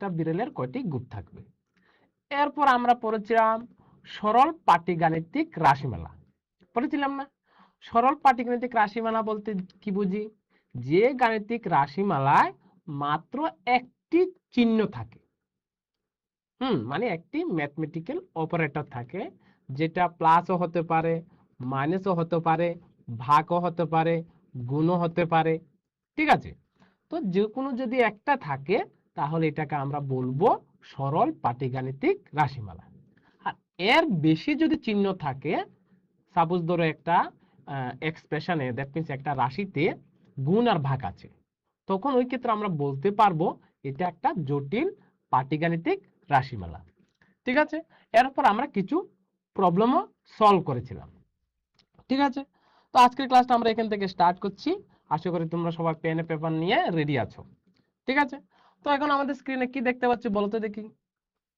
একটা বিড়ালের কয়টি গুণ থাকবে। এরপর আমরা পড়েছিলাম সরল পাটিগাণিতিক রাশিমালা, পড়েছিলাম না? সরল পাটিগাণিতিক রাশিমালা বলতে কি বুঝি? যে গাণিতিক রাশিমালায় মাত্র একটি চিহ্ন থাকে, মানে একটি ম্যাথমেটিক্যাল অপারেটর থাকে, যেটা প্লাসও হতে পারে, মাইনাসও হতে পারে, ভাগও হতে পারে, গুণও হতে পারে। ঠিক আছে? তো যে কোনো যদি একটা থাকে তাহলে এটাকে আমরা বলবো সরল পাটিগাণিতিক রাশিমালা। আর এর বেশি যদি চিহ্ন থাকে, সাপোজ ধরো একটা এক্সপ্রেশনে, দ্যাট মিন্স একটা রাশিতে গুণ আর ভাগ আছে, তখন ওই ক্ষেত্রে আমরা বলতে পারবো এটা একটা জটিল পাটিগাণিতিক রাশিমালা। ঠিক আছে? এরপর আমরা কিছু প্রবলেমও সলভ করেছিলাম। ঠিক আছে? তো আজকের ক্লাসটা আমরা এখান থেকে স্টার্ট করছি। আশা করি তোমরা সবাই পেন পেপার নিয়ে রেডি আছো। ঠিক আছে? তো এখন আমাদের স্ক্রিনে কি দেখতে পাচ্ছি বলো তো দেখি।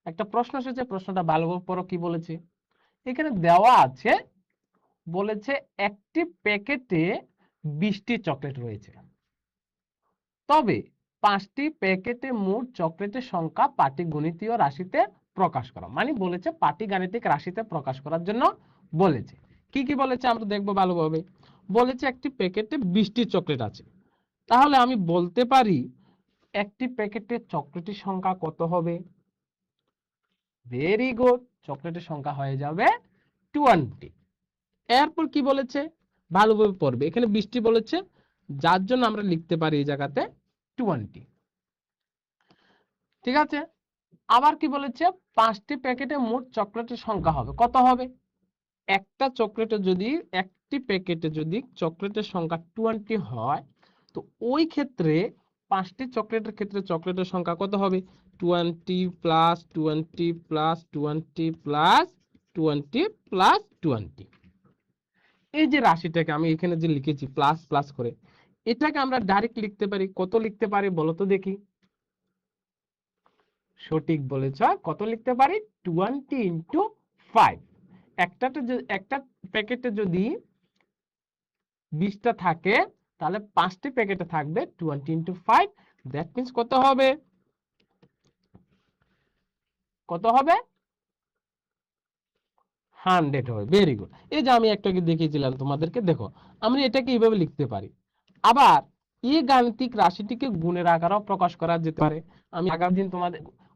একটা প্রশ্ন এসেছে, প্রশ্নটা ভালো করে পড়ো কি বলেছে। এখানে দেওয়া আছে, বলেছে একটি প্যাকেটে 20টি চকলেট রয়েছে, তবে 5টি প্যাকেটে মোট চকলেটের সংখ্যা পাটিগণিতীয় রাশিতে প্রকাশ করা। মানে বলেছে পাটিগাণিতিক রাশিতে প্রকাশ করার জন্য বলেছে। কি কি বলেছে আমরা দেখবো ভালোভাবে। বলেছে একটি প্যাকেটে 20টি চকলেট আছে, তাহলে আমি বলতে পারি একটি প্যাকেটে চকলেটের সংখ্যা কত হবে? ভেরি গুড, চকলেটের সংখ্যা হয়ে যাবে 20। এরপর কি বলেছে ভালোভাবে পড়বে। এখানে 20টি বলেছে, যার জন্য আমরা লিখতে পারি এই জায়গাতে 20। ঠিক আছে? আবার কি বলেছে 5টি প্যাকেটে মোট চকলেটের সংখ্যা হবে কত হবে? একটা চকলেটে যদি, একটি প্যাকেটে যদি চকলেটের সংখ্যা 20 হয়, তো ওই ক্ষেত্রে 5টি চকলেটের ক্ষেত্রে চকলেটের সংখ্যা কত হবে? 20 প্লাস 20 প্লাস 20 প্লাস 20 প্লাস 20। এই যে রাশিটাকে আমি এখানে যে লিখেছি প্লাস প্লাস করে, এটাকে আমরা ডাইরেক্ট লিখতে পারি, কত লিখতে পারি বলো তো দেখি। সঠিক বলেছ, কত লিখতে পারি? 20 ইন্টু 5। একটা প্যাকেটে যদি 20টা থাকে, তাহলে 5টি প্যাকেটে থাকবে 20 ইন্টু 5, দ্যাট মিন্স কত হবে? কত হবে? 100 হবে। Very good. এই যে আমি একটাকে দেখিয়েছিলাম তোমাদেরকে, দেখো আমরা এটাকে এইভাবে লিখতে পারি। আবার এই গাণিতিক রাশিটিকে গুণের আকারেও প্রকাশ করা যেতে পারে। আমি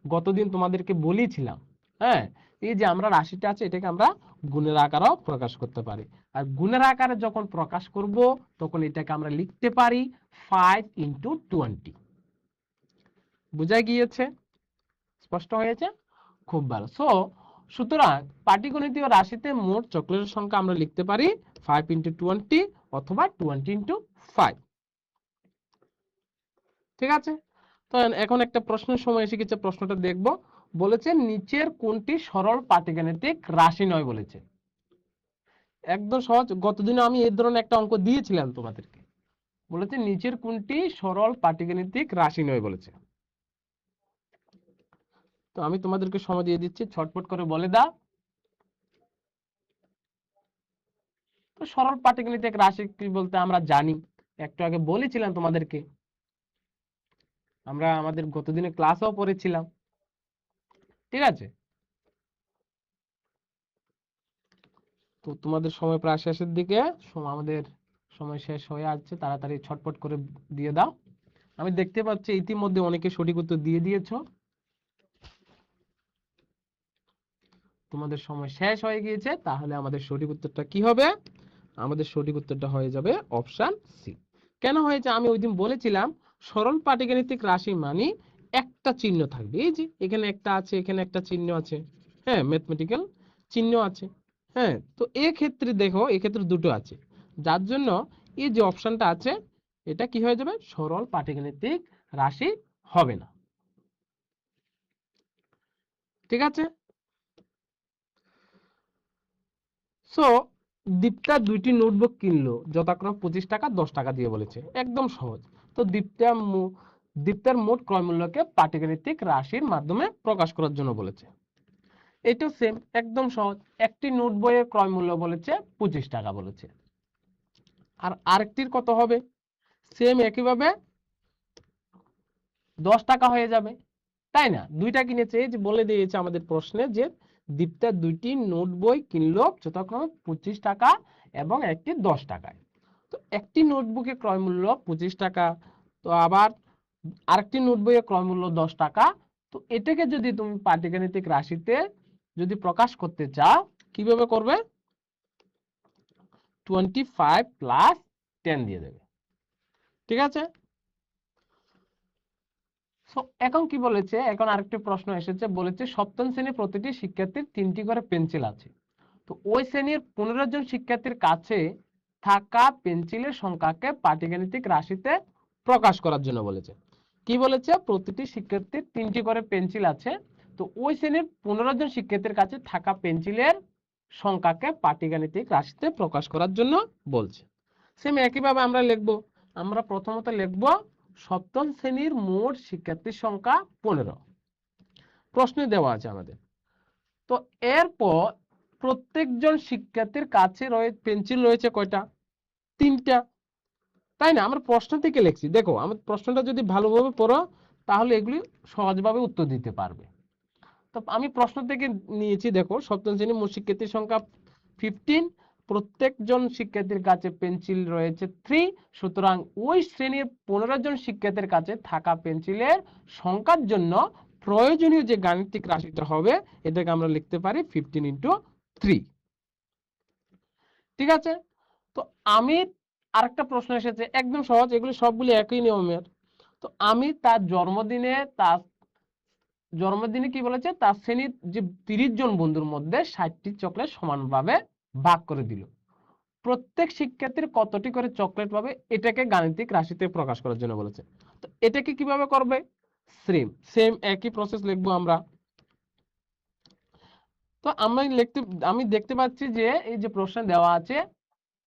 গতদিন তোমাদেরকে বলেছিলাম, হ্যাঁ, এই যে আমরা রাশিটা আছে এটাকে আমরা গুণের আকারেও প্রকাশ করতে পারি। আর গুণের আকারে যখন প্রকাশ করব তখন এটাকে আমরা লিখতে পারি 5 ইন্টু 20। বুঝা গিয়েছে? স্পষ্ট হয়েছে? খুব ভালো। সুতরাং পাটিগণিতীয় রাশিতে মোট চকলেটের সংখ্যা আমরা লিখতে পারি 5 ইন্টু 20 অথবা 20 ইন্টু 5। ঠিক আছে? তো এখন একটা প্রশ্নের সময় এসে গেছে, প্রশ্নটা দেখব। বলেছে নিচের কোনটি সরল পাটিগাণিতিক রাশি নয় বলেছে। একদম সহজ, গতদিন আমি এই ধরনের একটা অঙ্ক দিয়েছিলাম তোমাদেরকে। বলেছে নিচের কোনটি সরল পাটিগাণিতিক রাশি নয় বলেছে। তো আমি তোমাদেরকে সময় দিয়ে দিচ্ছি, ছটফট করে বলে দাও। তো সরল পাটিগাণিতিক রাশি কি বলতে আমরা জানি, একটু আগে বলেছিলাম তোমাদেরকে, আমরা আমাদের গতদিনে ক্লাসেও পড়েছিলাম। ঠিক আছে? তো তোমাদের সময় প্রায় শেষের দিকে, আমাদের সময় শেষ হয়ে আসছে, তাড়াতাড়ি ছটপট করে দিয়ে দাও। আমি দেখতে পাচ্ছি ইতিমধ্যে অনেকে সঠিক উত্তর দিয়ে দিয়েছো। তোমাদের সময় শেষ হয়ে গিয়েছে, তাহলে আমাদের সঠিক উত্তরটা কি হবে? আমাদের সঠিক উত্তরটা হয়ে যাবে অপশন সি। কেন হয়েছে? আমি ওই দিন বলেছিলাম সরল পাটিগাণিতিক রাশি মানে একটা চিহ্ন থাকবে। এই যে এখানে একটা আছে, এখানে একটা চিহ্ন আছে, হ্যাঁ, ম্যাথমেটিক্যাল চিহ্ন আছে। হ্যাঁ, তো এক্ষেত্রে দেখো এক্ষেত্রে দুটো আছে, যার জন্য এই যে অপশনটা আছে এটা কি হয়ে যাবে? সরল পাটিগাণিতিক রাশি হবে না। ঠিক আছে? সো দীপ্তা 2টি নোটবুক কিনলো, যথাক্রমে 25 টাকা 10 টাকা দিয়ে বলেছে। একদম সহজ। তো দীপ্তার মোট ক্রয় মূল্যকে পাটিগাণিতিক রাশির মাধ্যমে প্রকাশ করার জন্য বলেছে। এটাও সেম, একদম সহজ। একটি নোট বইয়ের ক্রয় মূল্য বলেছে 25 টাকা বলেছে, আর আরেকটির কত হবে? সেম একইভাবে 10 টাকা হয়ে যাবে। তাই না? দুইটা কিনেছে, এই যে বলে দিয়েছে আমাদের প্রশ্নে যে দীপ্তা দুইটি নোট বই কিনলো যথাক্রমে 25 টাকা এবং একটি 10 টাকায়। তো একটি নোটবুকের ক্রয় মূল্য 25 টাকা, তো আবার আরেকটি নোট বইয়ের ক্রয় মূল্য 10 টাকা। তো এটাকে যদি তুমি পাটিগাণিতিক রাশিতে যদি প্রকাশ করতে চাও কিভাবে করবে? 25 প্লাস 10 দিয়ে দেবে। ঠিক আছে? এখন কি বলেছে, এখন আরেকটি প্রশ্ন এসেছে, বলেছে সপ্তম শ্রেণীর প্রতিটি শিক্ষার্থীর 3টি করে পেন্সিল আছে। তো ওই শ্রেণীর 15 জন শিক্ষার্থীর কাছে থাকা পেন্সিলের সংখ্যাকে পাটিগাণিতিক রাশিতে প্রকাশ করার জন্য বলেছে। কি বলেছে? প্রতিটি শিক্ষার্থীর 3টি করে পেন্সিল আছে, তো ওই শ্রেণীর 15 জন শিক্ষার্থীর কাছে থাকা পেন্সিলের সংখ্যাকে পাটিগাণিতিক রাশিতে প্রকাশ করার জন্য বলছে। সেম একইভাবে আমরা লিখব, আমরা প্রথমত লিখব সপ্তম শ্রেণীর মোট শিক্ষার্থীর সংখ্যা 15, প্রশ্নে দেওয়া আছে আমাদের। তো এরপর প্রত্যেকজন শিক্ষার্থীর কাছে পেন্সিল রয়েছে কয়টা? 3টা, তাই না? আমরা প্রশ্ন থেকে লিখছি, দেখো আমার প্রশ্নটা যদি ভালোভাবে পড়ো তাহলে এগুলি সহজভাবে উত্তর দিতে পারবে। তো আমি প্রশ্ন থেকে নিয়েছি, দেখো সপ্তম শ্রেণীর মোট শিক্ষার্থীর সংখ্যা 15, প্রত্যেকজন শিক্ষার্থীর কাছে পেন্সিল রয়েছে 3, সুতরাং ওই শ্রেণীর 15 জন শিক্ষার্থীর কাছে থাকা পেন্সিলের সংখ্যার জন্য প্রয়োজনীয় যে গাণিতিক রাশিটা হবে এটাকে আমরা লিখতে পারি 15 ইন্টু 3। ঠিক আছে? তো আমি আরেকটা প্রশ্ন এসেছে একদম সহজ, এগুলি সবগুলি একই নিয়মের। তো আমি তার জন্মদিনে কি বলেছে, তার শ্রেণীর যে 30 জন বন্ধুর মধ্যে 60টি চকলেট সমানভাবে ভাগ করে দিল। প্রত্যেক শিক্ষার্থীর কতটি করে চকলেট পাবে এটাকে গাণিতিক রাশিতে প্রকাশ করার জন্য বলেছে। তো এটাকে কিভাবে করবে? সেম একই প্রসেস লিখবো আমরা। তো আমি দেখতে পাচ্ছি যে এই যে প্রশ্ন দেওয়া আছে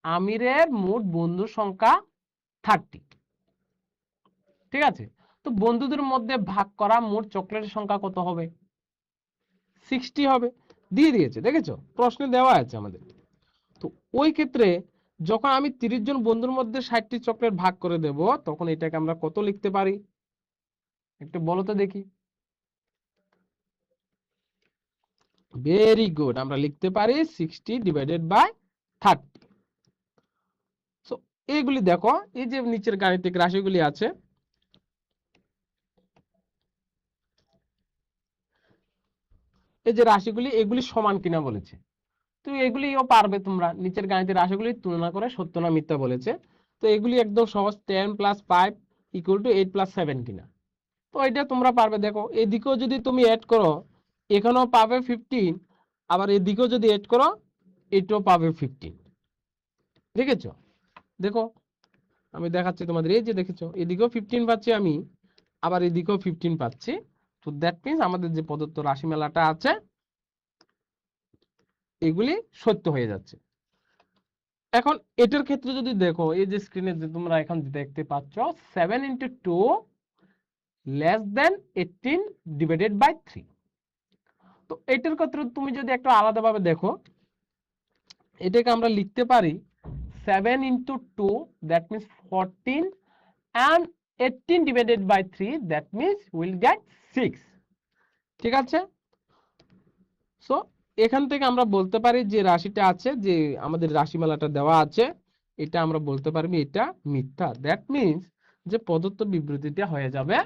আমিরের মোট বন্ধুর সংখ্যা 30, ঠিক আছে? তো বন্ধুদের মধ্যে ভাগ করা মোট চকলেটের সংখ্যা কত হবে? 60 হবে, দিয়ে দিয়েছে, দেখেছো প্রশ্নে দেওয়া আছে আমাদের। তো ওই ক্ষেত্রে যখন আমি 30 জন বন্ধুর মধ্যে 60টি চকলেট ভাগ করে দেব তখন এটাকে আমরা কত লিখতে পারি একটু বলো তো দেখি। ভেরি গুড, আমরা লিখতে পারি 60 ডিভাইডেড বাই 30। সো এইগুলি দেখো, এই যে নিচের গাণিতিক রাশিগুলি আছে, এই যে রাশিগুলি এগুলি সমান কিনা বলেছে। তো এগুলিও পারবে তোমরা, নিচের গাণিতিক রাশিগুলি তুলনা করে সত্য না মিথ্যা বলেছে। তো এগুলি একদম সহজ, 10 প্লাস 5 ইকুয়াল টু 8 প্লাস 7 কিনা। তো এটা তোমরা পারবে, দেখো এদিকেও যদি তুমি অ্যাড করো এখানেও পাবে 15, আবার এদিকেও যদি অ্যাড করো এটাও পাবে 15। দেখেছো? দেখো আমি দেখাচ্ছি তোমাদের, এই যে দেখেছো এদিকেও 15 পাচ্ছি আমি, আবার এদিকেও 15 পাচ্ছি। তো দ্যাট মিনস আমাদের যে প্রদত্ত রাশিমালাটা আছে এগুলি সত্য হয়ে যাচ্ছে। এখন এটার ক্ষেত্রে যদি দেখো এই যে স্ক্রিনে যে তোমরা এখন দেখতে পাচ্ছ 7 into 2 less than 18 divided by 3। তো এটার ক্ষেত্রে তুমি যদি একটু আলাদাভাবে দেখো এটাকে আমরা লিখতে পারি 7 into 2 that means 14 and 18 divided by 3 that means we'll get 6। ঠিক আছে? সো এখান থেকে আমরা বলতে পারি যে রাশিটা আছে, যে আমাদের রাশিমালাটা দেওয়া আছে, এটা আমরা বলতে পারবি এটা মিথ্যা। দ্যাট মিনস যে প্রদত্ত বিবৃতিটা হয়ে যাবে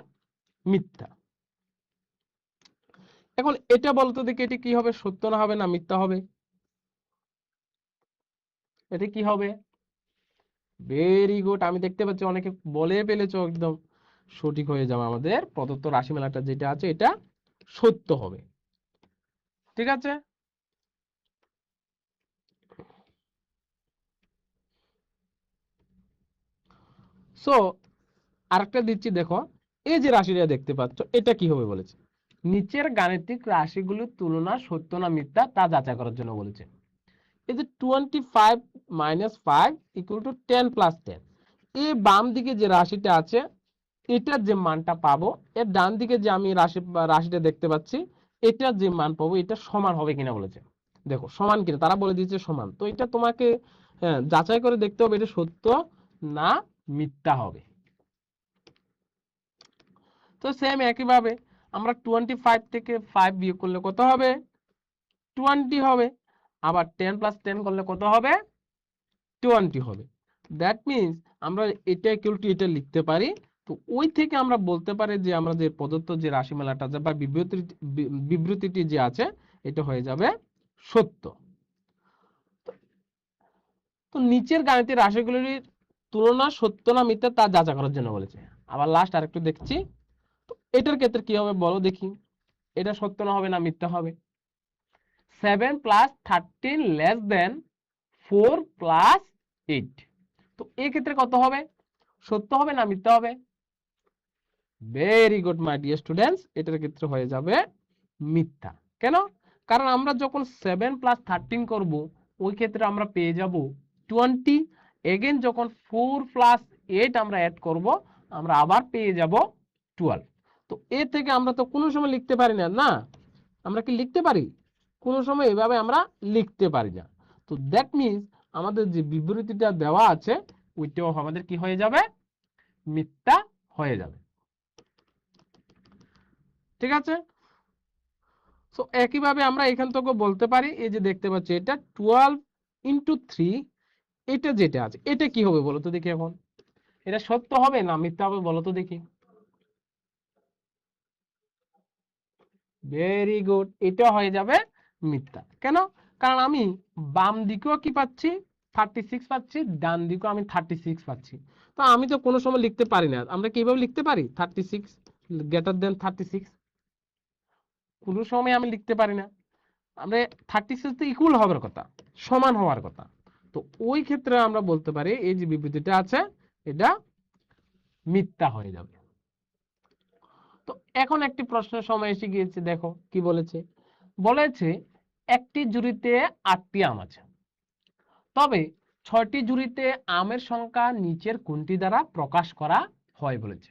মিথ্যা। এখন এটা বলতে দেখি এটা কি হবে, সত্য না হবে না মিথ্যা হবে? এটা কি হবে? ভেরি গুড, আমি দেখতে পাচ্ছি অনেকে বলে ফেলেছো একদম সঠিক হয়ে যাবে, আমাদের প্রদত্ত রাশিমালাটা যেটা আছে এটা সত্য হবে। ঠিক আছে? সো আরেকটা দিচ্ছি, দেখো এই যে রাশিটা দেখতে পাচ্ছ এটা কি হবে বলেছে, নিচের গাণিতিক রাশিগুলোর তুলনা সত্য না মিথ্যা তা যাচাই করার জন্য বলেছে। এই যে 25 মাইনাস 5 ইকুয়াল টু 10 প্লাস 10, এই বাম দিকে যে রাশিটা আছে এটার যে মানটা পাবো এর ডান দিকে যে আমি রাশিটা দেখতে পাচ্ছি এটার যে মান পাবো এটা সমান হবে কিনা বলেছে। দেখো সমান কিনা, তারা বলে দিয়েছে সমান, তো এটা তোমাকে যাচাই করে দেখতে হবে এটা সত্য না মিথ্যা হবে। তো সেম একইভাবে আমরা 25 থেকে 5 বিয়োগ করলে কত হবে? 20 হবে। আবার 10 প্লাস 10 করলে কত হবে? 20 হবে। দ্যাট মিনস আমরা এটা ইকুয়াল টু এটা লিখতে পারি। তো ওই থেকে আমরা বলতে পারি যে আমরা যে প্রদত্ত যে রাশিমালাটা আছে বা বিবৃতিটি যে আছে এটা হয়ে যাবে সত্য। তো নিচের গাণিতিক রাশিগুলির তুলনা সত্য না মিথ্যা তা যাচাই করার জন্য বলেছে। আবার লাস্ট আরেকটু দেখছি। তো এটার ক্ষেত্রে কি হবে বলো দেখি, এটা সত্য না হবে না মিথ্যা হবে? 7 প্লাস 13 লেস দেন 4 প্লাস 8। তো এই ক্ষেত্রে কত হবে? সত্য হবে না মিথ্যা হবে? Very good my dear students, এটার ক্ষেত্রে হয়ে যাবে মিথ্যা। কেন? কারণ আমরা যখন 7 প্লাস 13 করব ওই ক্ষেত্রে আমরা পেয়ে যাব 20। এগেন যখন 4 প্লাস 8 আমরা অ্যাড করব আমরা আবার পেয়ে যাব 12। তো এর থেকে আমরা তো কোনো সময় লিখতে পারি না, না? আমরা কি লিখতে পারি? কোনো সময় এভাবে আমরা লিখতে পারি না। তো দ্যাট মিনস আমাদের যে বিবৃতিটা দেওয়া আছে ওইটাও আমাদের কি হয়ে যাবে? মিথ্যা হয়ে যাবে। ঠিক আছে? সো একইভাবে আমরা এখান থেকে বলতে পারি, এই যে দেখতে পাচ্ছি এটা 12 ইন্টু 3, এটা যেটা আছে এটা কি হবে বলো তো দেখি। এখন এটা সত্য হবে না মিথ্যা হবে বলো তো দেখি। ভেরি গুড, এটা হয়ে যাবে মিথ্যা। কেন? কারণ আমি বাম দিকেও কি পাচ্ছি 36 পাচ্ছি, ডান দিকেও আমি 36 পাচ্ছি। তো আমি তো কোনো সময় লিখতে পারি না। আমরা কিভাবে লিখতে পারি 36 গ্রেটার দেন 36? কোনো সময় আমি লিখতে পারি না। আমরা 36 তো ইকুয়াল হওয়ার কথা, সমান হওয়ার কথা। তো ওই ক্ষেত্রে আমরা বলতে পারি এই যে বিবৃতিটা আছে এটা মিথ্যা হয়ে যাবে। তো এখন একটি প্রশ্নের সময় এসে গিয়েছে, দেখো কি বলেছে। বলেছে একটি জুড়িতে 8টি আম আছে, তবে 6টি জুড়িতে আমের সংখ্যা নিচের কোনটি দ্বারা প্রকাশ করা হয় বলেছে।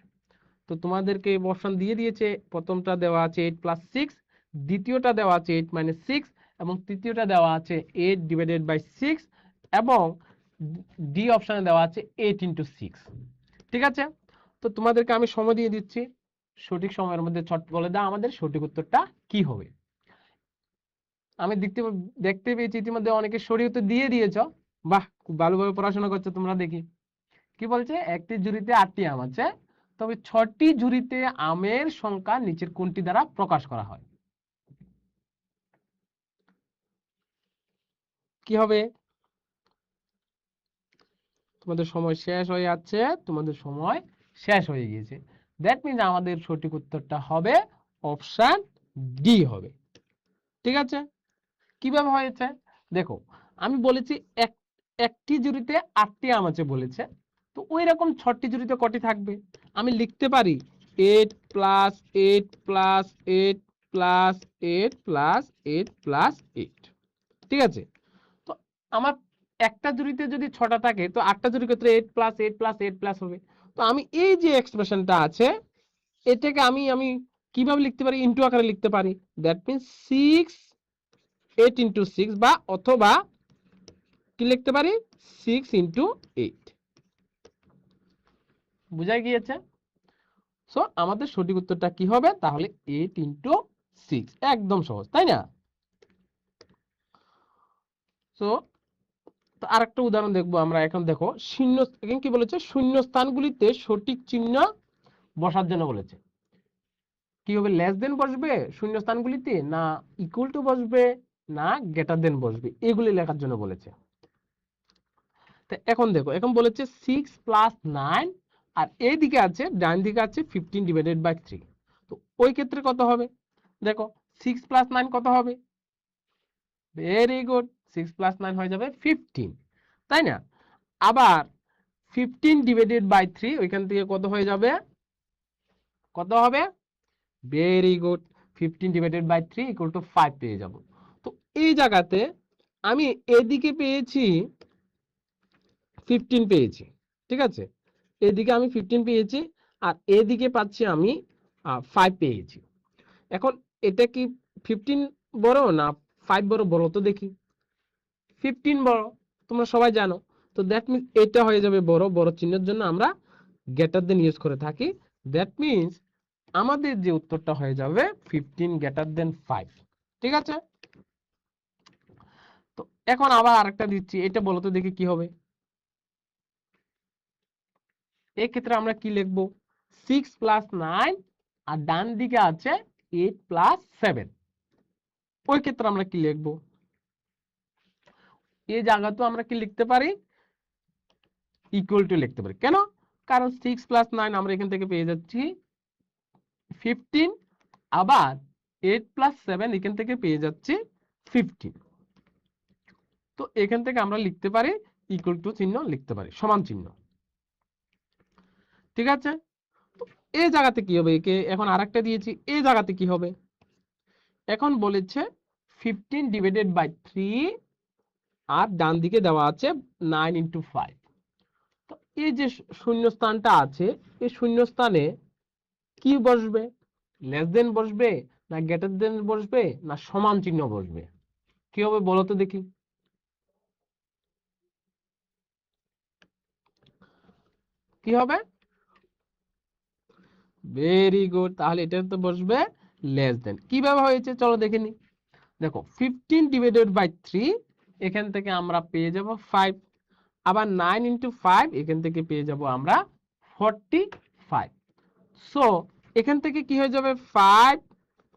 তো তোমাদেরকে অপশন দিয়ে দিয়েছে, প্রথমটা দেওয়া আছে 8 প্লাস 6, দ্বিতীয়টা দেওয়া আছে 8 মাইনাস 6, এবং তৃতীয়টা দেওয়া আছে 8 ডিভাইডেড বাই 6, এবং ডি অপশনে দেওয়া আছে 8 ইন্টু 6। ঠিক আছে? তো তোমাদেরকে আমি সময় দিয়ে দিচ্ছি, সঠিক সময়ের মধ্যে ছট বলে দাও আমাদের সঠিক উত্তরটা কি হবে। আমি দেখতে পেয়েছি ইতিমধ্যে অনেকে সঠিক উত্তর দিয়ে দিয়েছ। বাহ, খুব ভালোভাবে পড়াশোনা করছো তোমরা দেখি। কি বলছে? একটি ঝুড়িতে 8টি আম আছে, তবে 6টি ঝুড়িতে আমের সংখ্যা নিচের কোনটি দ্বারা প্রকাশ করা হয়? কি হবে? তোমাদের সময় শেষ হয়ে যাচ্ছে, তোমাদের সময় শেষ হয়ে গিয়েছে। দ্যাট মিনস আমাদের সঠিক উত্তরটা হবে অপশন ডি হবে। ঠিক আছে? কিভাবে হয়েছে দেখো, আমি বলেছি একটি ঝুড়িতে 8টি আম আছে বলেছে, তো ওই রকম 6টি ঝুড়িতে কটি থাকবে? আমি লিখতে পারি 8 plus 8 plus 8 plus 8 plus 8 plus 8। ঠিক আছে? তো আমার একটা জুড়িতে যদি 6টা থাকে তো 8টা জুড়ির ক্ষেত্রে 8 প্লাস 8 প্লাস 8 প্লাস হবে। তো আমি এই যে এক্সপ্রেশনটা আছে এটাকে আমি কিভাবে লিখতে পারি? ইনটু আকারে লিখতে পারি। দ্যাট মিন্স 8 ইন্টু 6, বা অথবা কি লিখতে পারি 6 ইন্টু 8। বুঝাই গিয়েছে? সো আমাদের সঠিক উত্তরটা কি হবে তাহলে 8 ইন্টু 6। একদম সহজ, তাই না? সো আরেকটা উদাহরণ দেখবো আমরা এখন। দেখো শূন্য, কি বলেছে? শূন্য স্থানগুলিতে সঠিক চিহ্ন বসার জন্য বলেছে। কি হবে? লেস দেন বসবে শূন্য স্থানগুলিতে, না ইকুয়াল টু বসবে, না গ্রেটার দেন বসবে, এগুলি লেখার জন্য বলেছে। তো এখন দেখো, এখন বলেছে 6 প্লাস 9, আর এইদিকে আছে ডান দিকে আছে 15 ডিভাইডেড বাই 3। তো ওই ক্ষেত্রে কত হবে? দেখো 6 প্লাস 9 কত হবে? ভেরি গুড, 6 প্লাস 9 হয়ে যাবে 15, তাই না? আবার 15 ডিভাইডেড বাই 3 ওইখান থেকে কত হয়ে যাবে? কত হবে? Very good, 15 divided by 3 equal to 5 পেয়ে যাব। তো এই জায়গাতে আমি এদিকে পেয়েছি 15 পেয়েছি, ঠিক আছে? এদিকে আমি 15 পেয়েছি আর এদিকে পাচ্ছি আমি 5 পেয়েছি। এখন এটা কি 15 বড় না 5 বড়? বড় তো দেখি। 15 বড়, তোমরা সবাই জানো। তো দ্যাট মিন্স এটা হয়ে যাবে বড়। বড় চিহ্নের জন্য আমরা গ্রেটার দেন ইউজ করে থাকি। দ্যাট মিন্স আমাদের যে উত্তরটা হয়ে যাবে 15 > 5। ঠিক আছে, তো এখন আবার আরেকটা দিচ্ছি, এটা বলো তো দেখি কি হবে। এই ক্ষেত্রে আমরা কি লিখব, 6 + 9 আর ডান দিকে আছে 8 + 7। ওই ক্ষেত্রে আমরা কি লিখব, এই জায়গাতে আমরা কি লিখতে পারি, ইকুয়াল টু লিখতে পারি। কেন, কারণ 6 + 9 আমরা এখান থেকে পেয়ে যাচ্ছি 15, আবার 8 + 7 এখান থেকে পেয়ে যাচ্ছি 15। তো এখান থেকে আমরা লিখতে পারি ইকুয়াল টু চিহ্ন লিখতে পারি, সমান চিহ্ন। ঠিক আছে, তো এই জায়গাতে কি হবে, একে এখন আরেকটা দিয়েছি, এই জায়গাতে কি হবে, এখন বলেছে 15/3 আর ডান দিকে দেওয়া আছে 9 × 5। তো এই যে শূন্যস্থানটা আছে, এই শূন্যস্থানে কি বসবে, লেস দেন বসবে, না গ্রেটার দেন বসবে, না সমান চিহ্ন বসবে, কি হবে বলো তো দেখি। কি হবে, ভেরি গুড, তাহলে এটা তো বসবে লেস দেন। কিভাবে হয়েছে চলো দেখে নি। দেখো 15/3 এখান থেকে আমরা পেয়ে যাব 5, আবার 9 × 5 এখান থেকে পেয়ে যাব আমরা 45। সো এখান থেকে কি হয়ে যাবে 5,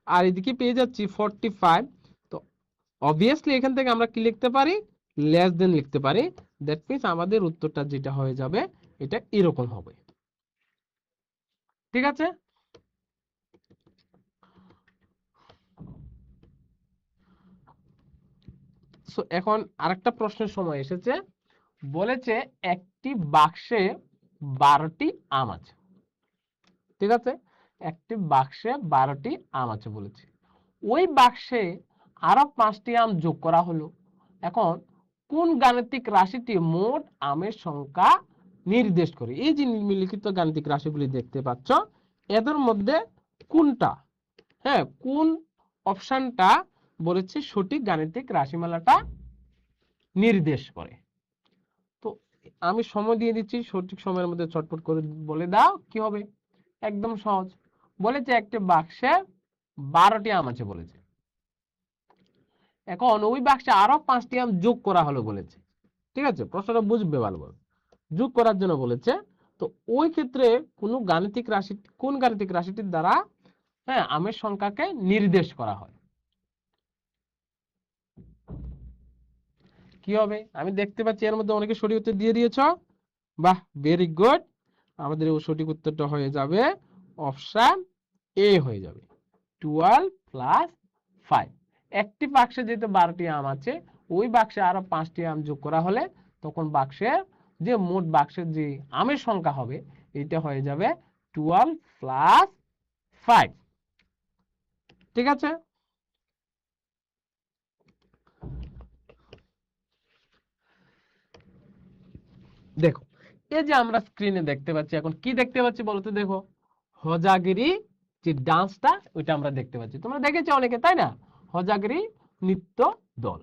আর এদিকে পেয়ে যাচ্ছি 45। তো অবভিয়াসলি এখান থেকে আমরা কি লিখতে পারি, লেস দেন লিখতে পারি। দ্যাট মিন্স আমাদের উত্তরটা যেটা হয়ে যাবে এটা এরকম হবে। ঠিক আছে, সো এখন আরেকটা প্রশ্নের সময় এসেছে, বলেছে একটি বাক্সে 12টি আম আছে। ঠিক আছে, একটি বাক্সে 12টি আম আছে বলেছে, ওই বাক্সে আরো 5টি আম যোগ করা হলো। এখন কোন গাণিতিক রাশিটি মোট আমের সংখ্যা নির্দেশ করে। এই যে নিম্নলিখিত গাণিতিক রাশিগুলি দেখতে পাচ্ছ, এদের মধ্যে কোনটা, হ্যাঁ কোন অপশনটা বলেছে সঠিক গাণিতিক রাশিমালাটা নির্দেশ করে। তো আমি সময় দিয়ে দিচ্ছি, সঠিক সময়ের মধ্যে চটপট করে বলে দাও কি হবে। একদম সহজ, বলেছে একটি বাক্সে 12টি আম আছে বলেছে, এখন ওই বাক্সে আরো 5টি আম যোগ করা হলো বলেছে। ঠিক আছে, প্রশ্নটা বুঝবে ভালোভাবে, যোগ করার জন্য বলেছে। তো ওই ক্ষেত্রে কোন গাণিতিক রাশিটির দ্বারা হ্যাঁ আমের সংখ্যাকে নির্দেশ করা হয়, কি হবে। আমি দেখতে পাচ্ছি এর মধ্যে অনেকে সঠিক উত্তর দিয়ে দিয়েছ, বাহ ভেরি গুড। আমাদের সঠিক উত্তরটা হয়ে যাবে অপশন এ হয়ে যাবে 12 + 5। একটি বাক্সে যেহেতু 12টি আম আছে, ওই বাক্সে আরো 5টি আম যোগ করা হলে তখন বাক্সের যে মোট বাক্সের যে আমের সংখ্যা হবে এটা হয়ে যাবে 12 + 5। ঠিক আছে, দেখো এই যে আমরা স্ক্রিনে দেখতে পাচ্ছি, এখন কি দেখতে পাচ্ছি বলতে, দেখো হজাগিরি যে ডান্সটা ওইটা আমরা দেখতে পাচ্ছি, তোমরা দেখেছো অনেকে তাই না, হজাগিরি নৃত্য দল।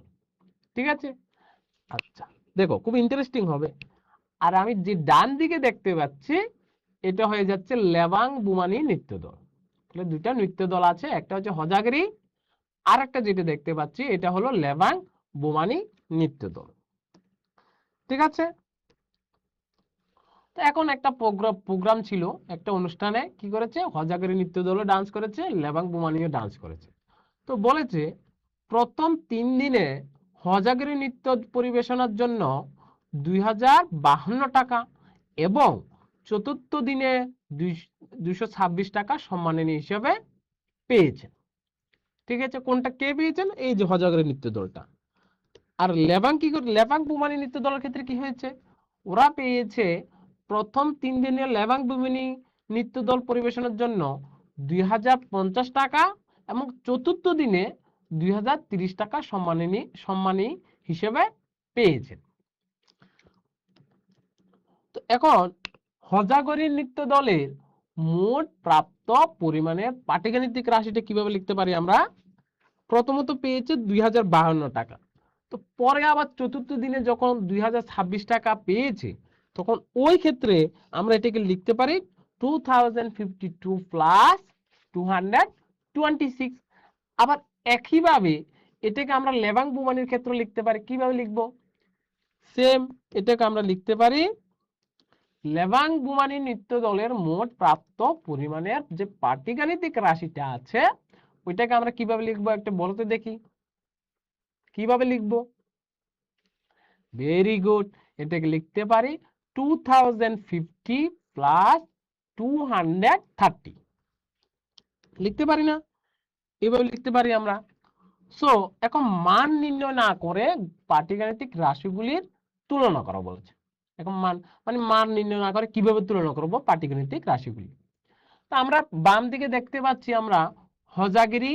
ঠিক আছে, আচ্ছা দেখো খুব ইন্টারেস্টিং হবে। আর আমি যে ডান দিকে দেখতে পাচ্ছি এটা হয়ে যাচ্ছে লেবাং বুমানি নৃত্য দল। তাহলে দুইটা নৃত্য দল আছে, একটা হচ্ছে হজাগিরি, আর একটা যেটা দেখতে পাচ্ছি এটা হলো লেবাং বুমানি নৃত্য দল। ঠিক আছে, তো এখন একটা প্রোগ্রাম ছিল, একটা অনুষ্ঠানে কি করেছে, হজাগিরি নৃত্য দলও ডান্স করেছে, লেবাং বুমানিও ডান্স করেছে। তো বলেছে প্রথম 3 দিনে হজাগিরি নৃত্য পরিবেশনার জন্য 2052 টাকা এবং চতুর্থ দিনে 226 টাকা সম্মাননী হিসেবে পেয়েছেন। ঠিক আছে, কোনটা কে পেয়েছেন, এই যে হজাগিরি নৃত্য দলটা। আর লেবাং কি করে, লেবাং বুমানি নৃত্য দলের ক্ষেত্রে কি হয়েছে, ওরা পেয়েছে প্রথম 3 দিনে লেবাং বুমানি নৃত্য দল পরিবেশনের জন্য 2050 টাকা এবং চতুর্থ দিনে 2030 টাকা সম্মানী হিসেবে পেয়েছেন। তো এখন হজাগরি নৃত্য দলের মোট প্রাপ্ত পরিমাণের পাটিগাণিতিক রাশিটা কিভাবে লিখতে পারি আমরা, প্রথমত পেয়েছে 2052 টাকা, তো পরে আবার চতুর্থ দিনে যখন 2026 টাকা পেয়েছে তখন ওই ক্ষেত্রে আমরা এটাকে লিখতে পারি 2052 + 226। আবার একইভাবে এটাকে আমরা লেবাং বুমানির ক্ষেত্রে লিখতে পারি। কিভাবে লিখব? সেম, এটাকে আমরা লিখতে পারি লেবাং বুমানি নৃত্য দলের মোট প্রাপ্ত পরিমাণের যে পাটিগাণিতিক রাশিটা আছে ওইটাকে আমরা কিভাবে লিখবো একটা বলতে দেখি। কিভাবে লিখবো? ভেরি গুড, এটাকে লিখতে পারি 2050 প্লাস 230। লিখতে পারি না? এভাবে লিখতে পারি আমরা। সো এখন মান নির্ণয় না করে পাটিগাণিতিক রাশিগুলির তুলনা করা বলেছে। এখন মান মানে মান নির্ণয় না করে কিভাবে তুলনা করব পাটিগাণিতিক রাশিগুলি। তো আমরা বাম দিকে দেখতে পাচ্ছি আমরা হজাগিরি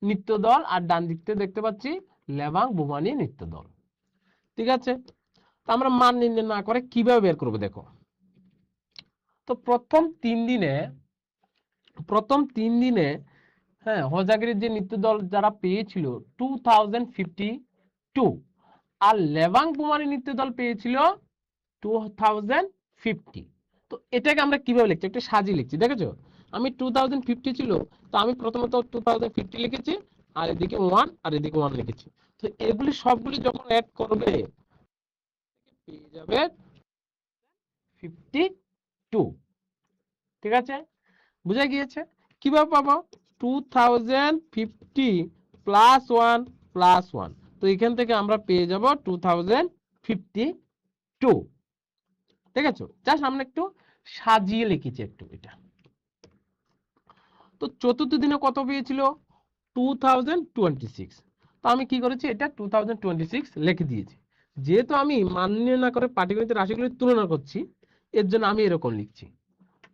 নৃত্য দল, আর ডান দিকে দেখতে পাচ্ছি লেবাং বুমানি নৃত্য দল। ঠিক আছে, তো আমরা মান নির্ণয় না করে কিভাবে বের করব দেখো। তো প্রথম তিন দিনে হ্যাঁ হজাগিরির যে নৃত্য দল যারা পেয়েছিল 2052, আর লেবাং বুমানি নৃত্য দল পেয়েছিল 2050। তো এটাকে আমরা কিভাবে লিখছি একটু সাজিয়ে লিখছি, দেখেছো? আমি 2050 ছিল, তো আমি প্রথমত 2050 লিখেছি, আর এদিকে 1 আর এদিকে 1 লিখেছি। তো এগুলি সবগুলি যখন অ্যাড করবে পেয়ে যাবে 52। ঠিক আছে, বুঝা গিয়েছে? কিভাবে পাবো? 2050 প্লাস 1 প্লাস 1, তো এখান থেকে আমরা পেয়ে যাব 2052। ঠিক আছে, জাস্ট আমরা একটু সাজিয়ে লিখেছি একটু এটা। তো চতুর্থ দিনে কত পেয়েছিল? 2026। তো আমি কি করেছি, এটা 2026 লিখে দিয়েছি। যেহেতু আমি মান নির্ণয় না করে পাটিগণিতের রাশিগুলির তুলনা করছি, এর জন্য আমি এরকম লিখছি।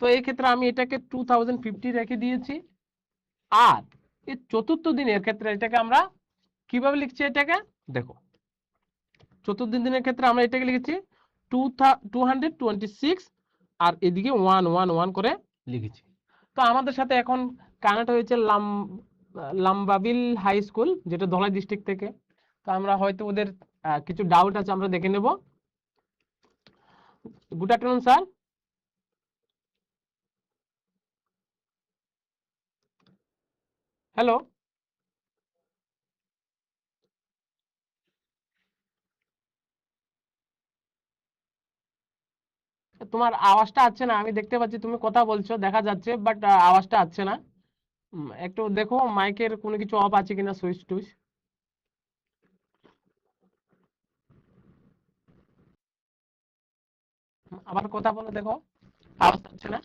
তো এই ক্ষেত্রে আমি এটাকে 2050 রেখে দিয়েছি। আর এই চতুর্থ দিনের ক্ষেত্রে এটাকে আমরা কিভাবে লিখছি এটাকে দেখো। চতুর্থ দিনের ক্ষেত্রে আমরা এটাকে লিখেছি 226, আর এদিকে 111 করে লিখেছি। তো আমাদের সাথে এখন কানেক্ট হয়েছে লাম্বাবিল হাই স্কুল, যেটা ধলাই ডিস্ট্রিক্ট থেকে। তো আমরা হয়তো ওদের কিছু ডাউট আছে, আমরা দেখে নেব। Good afternoon sir. হ্যালো, তোমার আওয়াজটা আসছে না। আমি দেখতে পাচ্ছি তুমি কথা বলছো, দেখা যাচ্ছে, বাট আওয়াজটা আসছে না। একটু দেখো মাইকের কোনো কিছু অফ আছে কিনা, সুইচ টুইচ। আবার কথা বলে দেখো, আওয়াজ আসছে না।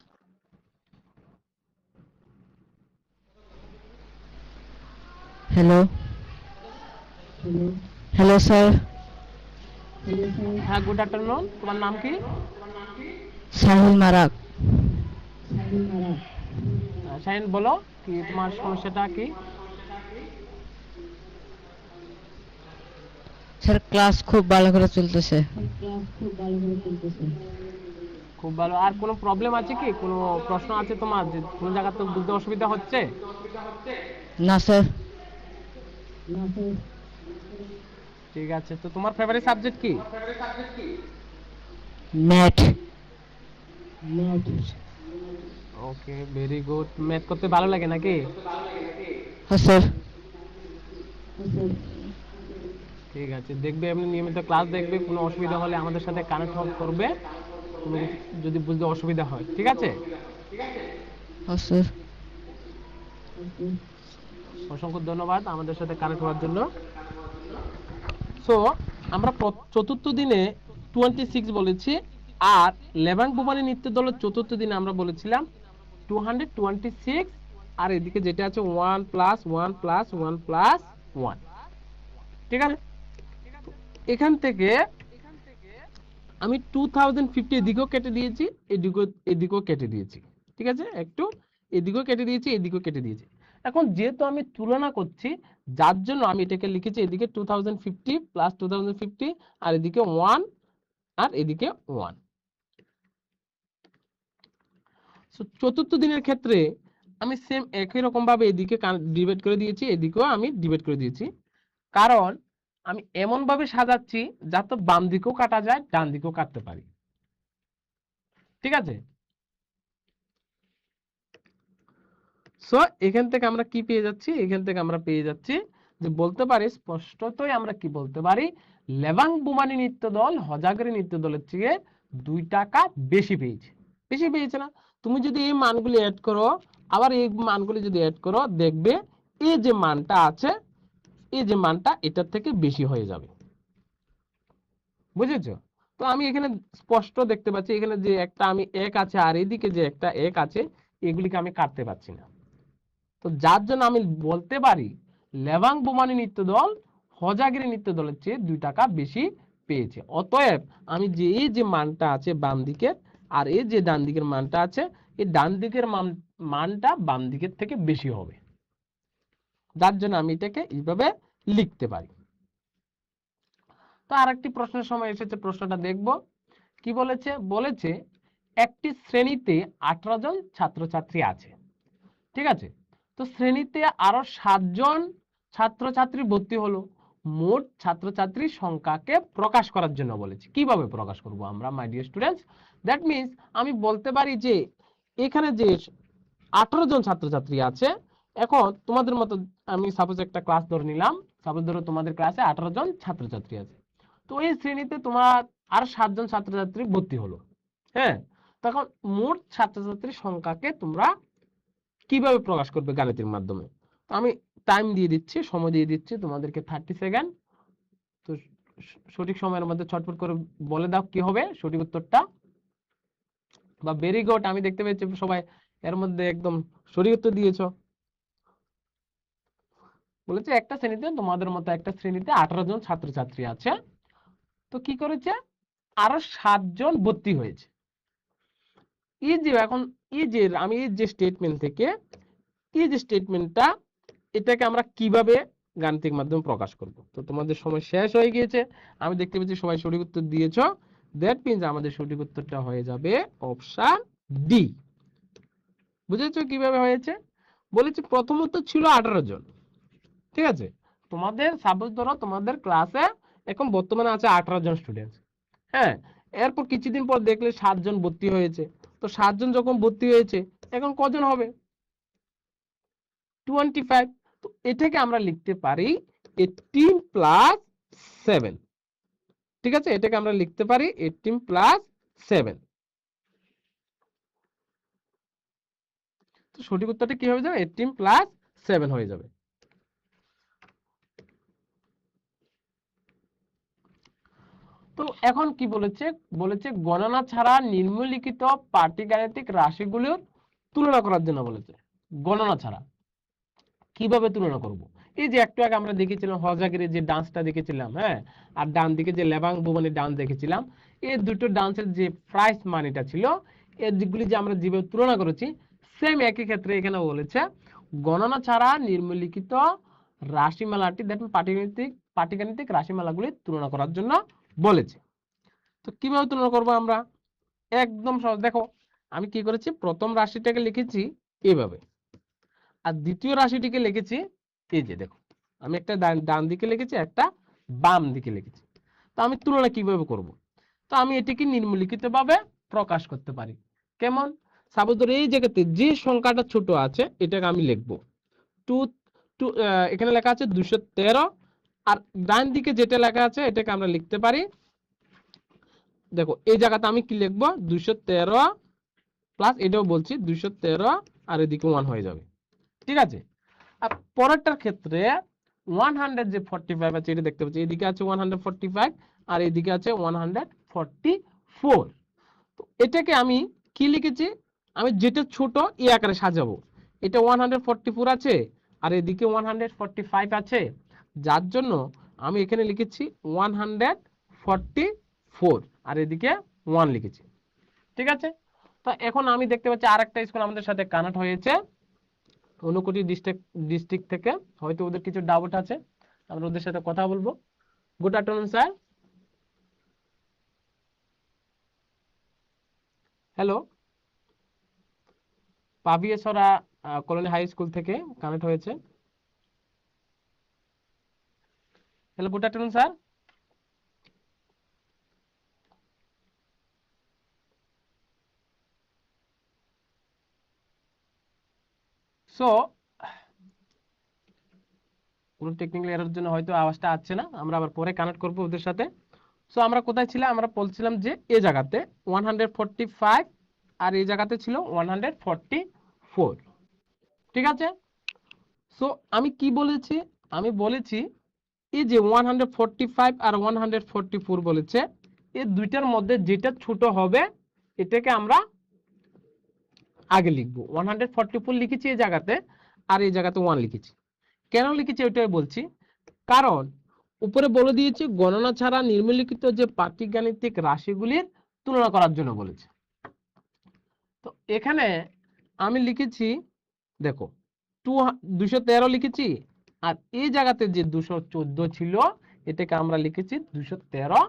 Hello hello sir. হ্যাঁ, গুড আফটারনুন, তোমার নাম কি? साहिल माराक। শাহিন, বলো কি তোমার সমস্যাটা কি? স্যার ক্লাস খুব ভালো করে চলতেছে। খুব ভালো। আর কোনো প্রবলেম আছে কি, কোনো প্রশ্ন আছে তোমার, যে কোনো জায়গা তো বুঝতে অসুবিধা হচ্ছে? না স্যার। ঠিক আছে, তো তোমার ফেভারিট সাবজেক্ট কি? ম্যাথ। ওকে, ভেরি গুড। ম্যাথ করতে ভালো লাগে নাকি? হ্যাঁ স্যার। ঠিক আছে, দেখবে এমনি নিয়মিত ক্লাস দেখবে, কোনো অসুবিধা হলে আমাদের সাথে কানেক্ট করবে, কোনো কিছু যদি বুঝতে অসুবিধা হয়। ঠিক আছে, হ্যাঁ স্যার। অসংখ্য ধন্যবাদ আমাদের সাথে কানেক্ট হওয়ার জন্য। সো আমরা চতুর্থ দিনে 26 বলেছি, আর লেবাং বুমানি নৃত্য দলের চতুর্থ দিনে আমরা বলেছিলাম 226, আর এদিকে যেটা আছে 1 প্লাস 1 প্লাস 1 প্লাস 1। ঠিক আছে, এখান থেকে আমি 2050 এদিকেও কেটে দিয়েছি, এদিকেও কেটে দিয়েছি। ঠিক আছে, একটু এদিকেও কেটে দিয়েছি, এদিকেও কেটে দিয়েছি। এখন যেহেতু আমি তুলনা করছি, যার জন্য আমি এটাকে লিখেছি এদিকে 2050 প্লাস 2050, আর এদিকে 1 আর এদিকে 1। চতুর্থ দিনের ক্ষেত্রে আমি সেম একই রকম ভাবে এদিকে ডিভাইড করে দিয়েছি, এদিকেও আমি ডিভাইড করে দিয়েছি। কারণ আমি এমন ভাবে সাজাচ্ছি যাতে বাম দিকেও কাটা যায়, ডান দিকেও কাটতে পারি। ঠিক আছে, সো এখান থেকে আমরা কি পেয়ে যাচ্ছি, এখান থেকে আমরা পেয়ে যাচ্ছি যে বলতে পারি স্পষ্টতই আমরা কি বলতে পারি, লেবাং বুমানি নৃত্য দল হজাগরি নৃত্য দলের চেয়ে 2 টাকা বেশি পেয়েছে। বেশি পেয়েছে না? তুমি যদি এই মানগুলি অ্যাড করো, আবার এই মানগুলি যদি অ্যাড করো, দেখবে এই যে মানটা আছে, এই যে মানটা এটার থেকে বেশি হয়ে যাবে। বুঝেছো? তো আমি এখানে স্পষ্ট দেখতে পাচ্ছি এখানে যে একটা আমি এক আছে আর এদিকে যে একটা এক আছে, এগুলিকে আমি কাটতে পারছি না। তো যার জন্য আমি বলতে পারি লেবাং বুমানি নৃত্য দল হজাগিরি নৃত্য দলের চেয়ে 2 টাকা বেশি পেয়েছে। অতএব আমি যে এই যে মানটা আছে বাম দিকের আর এই যে ডান দিকের মানটা আছে, এই ডান দিকের মানটা বাম দিকের থেকে বেশি হবে। যার জন্য আমি এটাকে এইভাবে লিখতে পারি। তো আরেকটি প্রশ্নের সময় এসেছে, প্রশ্নটা দেখব কি বলেছে। বলেছে একটি শ্রেণীতে 18 জন ছাত্রছাত্রী আছে, ঠিক আছে? তো শ্রেণীতে আরো 7 জন ছাত্রছাত্রী ভর্তি হলো, মোট ছাত্রছাত্রীর সংখ্যাকে প্রকাশ করার জন্য বলেছে। কিভাবে প্রকাশ করব আমরা my dear students? That means আমি বলতে পারি যে এখানে যে 18 জন ছাত্রছাত্রী আছে, এখন তোমাদের মতো আমি সাপোজ একটা ক্লাস ধরে নিলাম, সাপোজ ধরো তোমাদের ক্লাসে 18 জন ছাত্রছাত্রী আছে। তো এই শ্রেণীতে তোমার আর 7 জন ছাত্রছাত্রী ভর্তি হলো, হ্যাঁ? তখন মোট ছাত্রছাত্রীর সংখ্যাকে তোমরা কিভাবে প্রকাশ করবে গাণিতিক মাধ্যমে? তো আমি টাইম দিয়ে দিচ্ছি, সময় দিয়ে দিচ্ছি তোমাদেরকে 30 সেকেন্ড। তো সঠিক সময়ের মধ্যে ছটফট করে বলে দাও কি হবে সঠিক উত্তরটা। বা ভেরি গুড, আমি দেখতে পেয়েছি সবাই এর মধ্যে একদম সঠিক উত্তর দিয়েছো। বলেছে একটা শ্রেণীতে, তোমাদের মতো একটা শ্রেণীতে 18 জন ছাত্রছাত্রী আছে, তো কি করেছে, আরো 7 জন ভর্তি হয়েছে। এই যে এখন এই যে আমি এই যে স্টেটমেন্ট থেকে এই যে স্টেটমেন্টটা, এটাকে আমরা কিভাবে গাণিতিক মাধ্যমে প্রকাশ করব? তো তোমাদের সময় শেষ হয়ে গিয়েছে, আমি দেখতে পাচ্ছি সবাই সঠিক উত্তর দিয়েছো। দ্যাট মিন্স আমাদের সঠিক উত্তরটা হয়ে যাবে অপশন ডি। বুঝেছো কিভাবে হয়েছে? বলেছি প্রথমত ছিল 18 জন, ঠিক আছে? তোমাদের সাপোজ ধরো তোমাদের ক্লাসে এখন বর্তমানে আছে 18 জন স্টুডেন্ট, হ্যাঁ? এরপর কিছুদিন পর দেখলে 7 জন ভর্তি হয়েছে। তো 7 জন যখন ভর্তি হয়েছে, এখন কজন হবে? 25। তো এটাকে আমরা লিখতে পারি 18 প্লাস 7, ঠিক আছে? এটাকে আমরা লিখতে পারি 18 প্লাস 7। তো সঠিক উত্তরটা কি হয়ে যাবে? 18 প্লাস 7 হয়ে যাবে। তো এখন কি বলেছে? বলেছে গণনা ছাড়া নিম্নলিখিত পাটিগাণিতিক রাশিগুলোর তুলনা করার জন্য বলেছে। গণনা ছাড়া কিভাবে তুলনা করব? এই যে একটু আগে আমরা দেখেছিলাম হজাগিরির যে ডান্সটা দেখেছিলাম, হ্যাঁ? আর ডান দিকে যে লেবাং বুমানির ডান্স দেখেছিলাম, এই দুটো ডান্সের যে প্রাইস মানিটা ছিল, এই দিকগুলি যে আমরা যেভাবে তুলনা করেছি, সেম একই ক্ষেত্রে এখানে বলেছে গণনা ছাড়া নিম্নলিখিত রাশিমালাটি, দ্যাট মিন পাটিগাণিতিক রাশিমালাগুলি তুলনা করার জন্য বলেছে। তো কিভাবে তুলনা করব আমরা? একদম সহজ। দেখো আমি কি করেছি, প্রথম রাশিটাকে লিখেছি এইভাবে, আর দ্বিতীয় রাশিটিকে লিখেছি এই যে দেখো, আমি একটা ডান দিকে লিখেছি, একটা বাম দিকে লিখেছি। তো আমি তুলনা কিভাবে করব? তো আমি এটিকে নিম্নলিখিত ভাবে প্রকাশ করতে পারি। কেমন? সাপোজ ধরো এই জায়গাতে যে সংখ্যাটা ছোট আছে এটাকে আমি লিখবো টু টু, এখানে লেখা আছে 213, আর ডান দিকে যেটা লেখা আছে এটাকে আমরা লিখতে পারি, দেখো এই জায়গাতে আমি কি লিখবো, 213 প্লাস এটাও বলছি 213, আর এদিকে 1 হয়ে যাবে, ঠিক আছে? আর পরেরটার ক্ষেত্রে 100 যে 45 আছে এটা দেখতে পাচ্ছি, এদিকে আছে 145 আর এদিকে আছে 144। তো এটাকে আমি কি লিখেছি, আমি যেটা ছোট এই আকারে সাজাবো। এটা 144 আছে আর এদিকে 145 আছে, যার জন্য আমি এখানে লিখেছি 144 আর এদিকে 1 লিখেছি, ঠিক আছে? তো এখন আমি দেখতে পাচ্ছি আরেকটা স্কুল আমাদের সাথে কানেক্ট হয়েছে ঊনকোটি ডিস্ট্রিক্ট থেকে, হয়তো ওদের কিছু ডাউট আছে, আমরা ওদের সাথে কথা বলবো। Good afternoon sir. হ্যালো, পাভিয়েসরা কলোনি হাই স্কুল থেকে কানেক্ট হয়েছে। Hello, good afternoon sir. So so কোনো টেকনিক্যাল এরর জন্য হয়তো আওয়াজটা আসছে না, আমরা আবার পরে কানেক্ট করবো ওদের সাথে। সো আমরা কোথায় ছিলাম, আমরা বলছিলাম যে এই জায়গাতে 145 আর এই জায়গাতে ছিল 144। ঠিক আছে, সো আমি কি বলেছি, আমি বলেছি এই যে 145 আর 144 বলেছে, এই দুইটার মধ্যে যেটা ছোট হবে এটাকে আমরা আগে লিখবো। 144 লিখেছি এই জায়গাতে, আর এই জায়গাতে 1 লিখেছি। কেন লিখেছি ওইটাই বলছি, কারণ উপরে বলে দিয়েছি গণনা ছাড়া নিম্নলিখিত যে পাটিগাণিতিক রাশিগুলির তুলনা করার জন্য বলেছে। তো এখানে আমি লিখেছি, দেখো 213 লিখেছি, আর এই জায়গাতে যে 214 ছিল এটাকে আমরা লিখেছি 213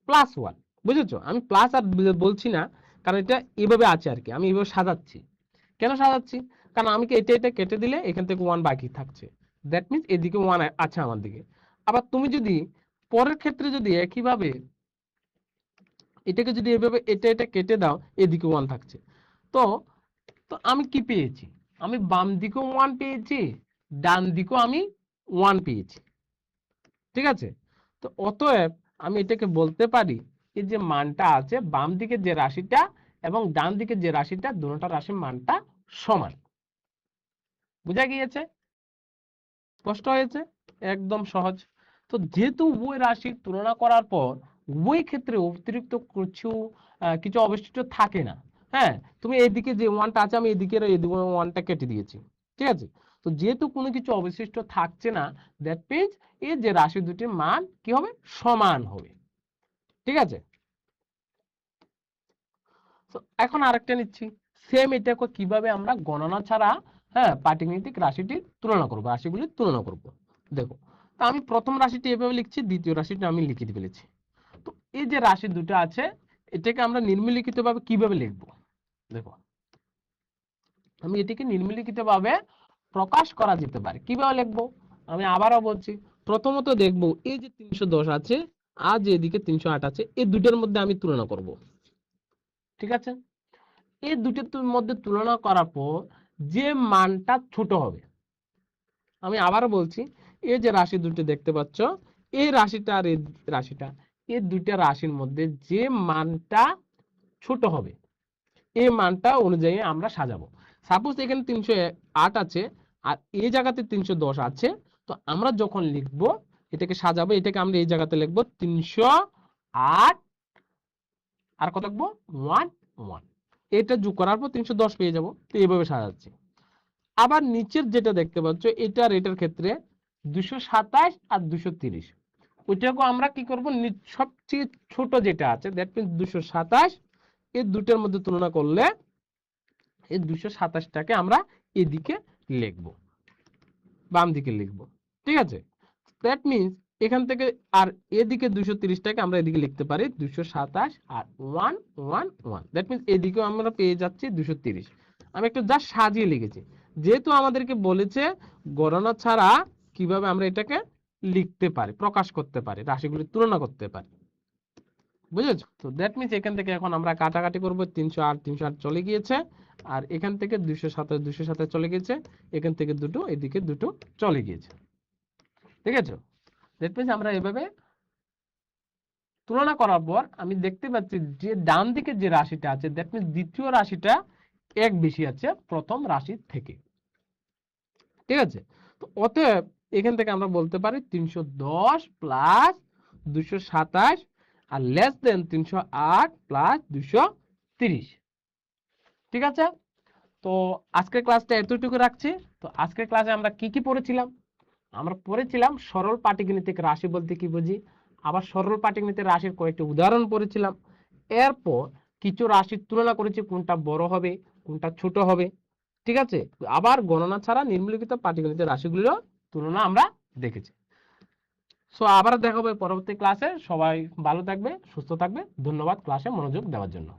প্লাস 1। বুঝেছো, আমি প্লাস আর বলছি না, কারণ এটা এভাবে আছে আর কি, আমি এভাবে সাজাচ্ছি। কেন সাজাচ্ছি, কারণ আমি এটা কেটে দিলে এখান থেকে 1 বাকি থাকছে, দ্যাট মিন্স এদিকে 1 আছে আমার দিকে। আবার তুমি যদি পরের ক্ষেত্রে যদি একইভাবে এটাকে যদি এভাবে এটা কেটে দাও, এদিকে 1 থাকছে। তো তো আমি কি পেয়েছি, আমি বাম দিকেও 1 পেয়েছি, ডান দিকেও আমি 1 পেয়েছি। ঠিক আছে, তো অতএব আমি এটাকে বলতে পারি এই যে মানটা আছে বাম দিকে যে রাশিটা এবং ডান দিকে যে রাশিটা, দুটোটা রাশির মানটা সমান। বুঝা গিয়েছে? স্পষ্ট হয়েছে? একদম সহজ। তো যেহেতু উভয় রাশির তুলনা করার পর উভয় ক্ষেত্রে অতিরিক্ত কিছু অবশিষ্ট থাকে না। হ্যাঁ, তুমি এইদিকে যে 1টা আছে আমি এদিকে 1টা কেটে দিয়েছি। ঠিক আছে, তো যেহেতু কোনো কিছু অবশিষ্ট থাকছে না, দ্যাট মিন্স এই যে রাশি দুটির মান কি হবে, সমান হবে। ঠিক আছে, তো এখন আরেকটা নিচ্ছি, সেম এটাকে কিভাবে আমরা গণনা ছাড়া পাটিগণিতিক রাশিটির তুলনা করব, রাশিগুলির তুলনা করব। দেখো, তো আমি প্রথম রাশিটি এভাবে লিখছি, দ্বিতীয় রাশিটি আমি লিখে ফেলেছি। তো এই যে রাশি দুটো আছে এটাকে আমরা নিম্নলিখিত ভাবে কিভাবে লিখব, দেখো আমি এটিকে নিম্নলিখিত ভাবে প্রকাশ করা যেতে পারে। কিভাবে লিখবো, আমি আবারও বলছি, প্রথমত দেখব এই যে 310 আছে আর যে এদিকে 308 আছে, এই দুটোর মধ্যে আমি তুলনা করব। ঠিক আছে, এই দুটোর মধ্যে তুলনা করার পর যে মানটা ছোট হবে, আমি আবারও বলছি, এই যে রাশি দুটো দেখতে পাচ্ছ, এই রাশিটা আর এই রাশিটা, এই দুইটা রাশির মধ্যে যে মানটা ছোট হবে এই মানটা অনুযায়ী আমরা সাজাবো। সাপোজ এখানে 308 আছে আর এই জায়গাতে 310 আছে, তো আমরা যখন লিখব এটাকে সাজাবো, এটাকে আমরা এই জায়গাতে লিখবো 308 আর কত লিখবো 1 1, এটা যোগ করার পর 310 পেয়ে যাব। তো এইভাবে সাজাচ্ছি। আবার নিচের যেটা দেখতে পাচ্ছ এটার এটার ক্ষেত্রে 227 আর 230, ওইটাকে আমরা কি করব, সবচেয়ে ছোট যেটা আছে দ্যাট মিন্স 227, এই দুটোর মধ্যে তুলনা করলে এই 227টাকে আমরা এদিকে লিখব, বাম দিকে লিখব। ঠিক আছে, দ্যাট মিন্স এখান থেকে আর এদিকে 230টাকে আমরা এদিকে লিখতে পারি 227 আর 1 1 1, দ্যাট মিন্স এদিকেও আমরা পেয়ে যাচ্ছি 230। আমি একটু জাস্ট সাজিয়ে লিখেছি, যেহেতু আমাদেরকে বলেছে গণনা ছাড়া কিভাবে আমরা এটাকে লিখতে পারি, প্রকাশ করতে পারি, রাশিগুলির তুলনা করতে পারি। বুঝেছো? তো দ্যাট মিন্স এখান থেকে এখন আমরা কাটাকাটি করব, 308 308 চলে গিয়েছে, আর এখান থেকে 227 227 চলে গিয়েছে, এখান থেকে দুটো এদিকে দুটো চলে গিয়েছে। ঠিক আছে, দ্যাট মিন্স আমরা এভাবে তুলনা করার পর আমি দেখতে পাচ্ছি যে ডান দিকে যে রাশিটা আছে দ্যাট মিন্স দ্বিতীয় রাশিটা এক বেশি আছে প্রথম রাশির থেকে। ঠিক আছে, তো অতএব এখান থেকে আমরা বলতে পারি 310 প্লাস 227 আর লেস দেন 308 প্লাস 230। ঠিক আছে, তো আজকের ক্লাসটা এতটুকু রাখছি। তো আজকের ক্লাসে আমরা কি কি পড়েছিলাম, আমরা পড়েছিলাম সরল পাটিগণিতিক রাশি বলতে কি বুঝি, আবার সরল পাটিগণিতিক রাশির কয়েকটি উদাহরণ পড়েছিলাম, এরপর কিছু রাশির তুলনা করেছি কোনটা বড় হবে কোনটা ছোট হবে। ঠিক আছে, আবার গণনা ছাড়া নিম্নলিখিত পাটিগণিতের রাশিগুলিরও তুলনা আমরা দেখেছি। সো আবার দেখা হবে পরবর্তী ক্লাসে। সবাই ভালো থাকবে, সুস্থ থাকবে। ধন্যবাদ ক্লাসে মনোযোগ দেওয়ার জন্য।